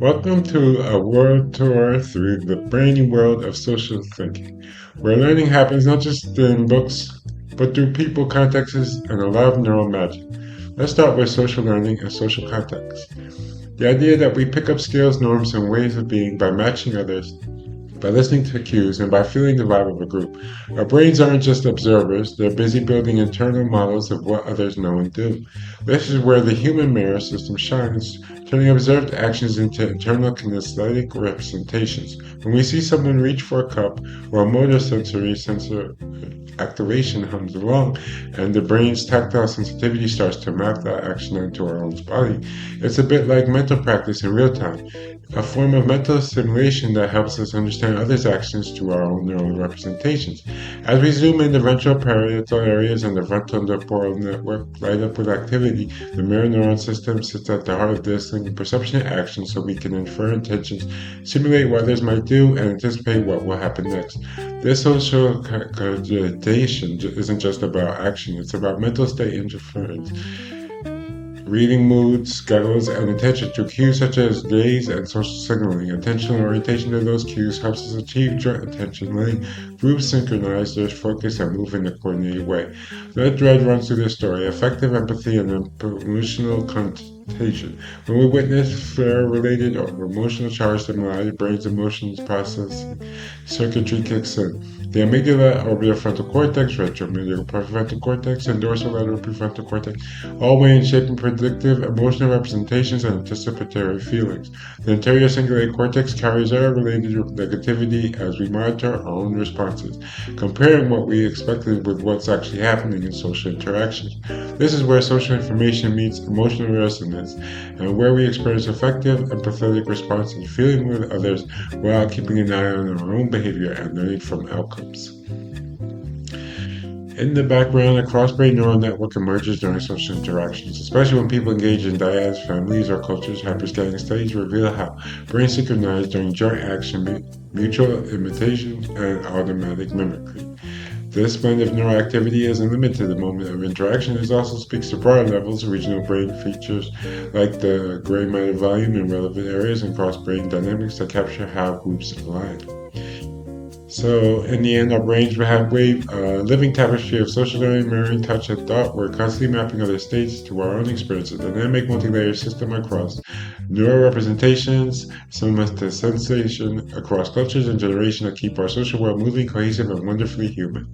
Welcome to a world tour through the brainy world of social thinking, where learning happens not just in books, but through people, contexts, and a lot of neural magic. Let's start with social learning and social context. The idea that we pick up skills, norms, and ways of being by matching others, by listening to cues, and by feeling the vibe of a group. Our brains aren't just observers, they're busy building internal models of what others know and do. This is where the human mirror system shines, turning observed actions into internal kinesthetic representations. When we see someone reach for a cup, or a motor sensory sensor activation hums along, and the brain's tactile sensitivity starts to map that action onto our own body, it's a bit like mental practice in real time, a form of mental simulation that helps us understand others' actions through our own neural representations. As we zoom in, the ventral parietal areas and the frontal temporal network light up with activity. The mirror neuron system sits at the heart of this, linking perception and action so we can infer intentions, simulate what others might do, and anticipate what will happen next. This social cogitation isn't just about action, it's about mental state interference, reading moods, schedules, and intention through cues such as gaze and social signaling. Attentional orientation to those cues helps us achieve joint attention, letting groups synchronize their focus and move in a coordinated way. The thread runs through this story: effective empathy and emotional contagion. When we witness flair-related or emotional charge stimuli, the brain's emotions processing circuitry kicks in. The amygdala, orbital frontal cortex, retromedial prefrontal cortex, and dorsolateral prefrontal cortex all weigh in shaping predictive emotional representations and anticipatory feelings. The anterior cingulate cortex carries error-related negativity as we monitor our own responses, comparing what we expected with what's actually happening in social interactions. This is where social information meets emotional resonance, and where we experience effective, empathetic response and feeling with others while keeping an eye on our own behavior and learning from outcomes. In the background, a cross-brain neural network emerges during social interactions, especially when people engage in dyads, families, or cultures. Hyperscaling studies reveal how brains synchronize during joint action, mutual imitation, and automatic mimicry. This blend of neural activity isn't limited to the moment of interaction. It also speaks to broader levels, regional brain features like the gray matter volume in relevant areas, and cross-brain dynamics that capture how groups align. So, in the end, our brains have wave a living tapestry of social learning, mirroring, touch, and thought. We're constantly mapping other states to our own experiences. A dynamic multi-layer system across neural representations, somatosensory across cultures and generations that keep our social world moving, cohesive, and wonderfully human.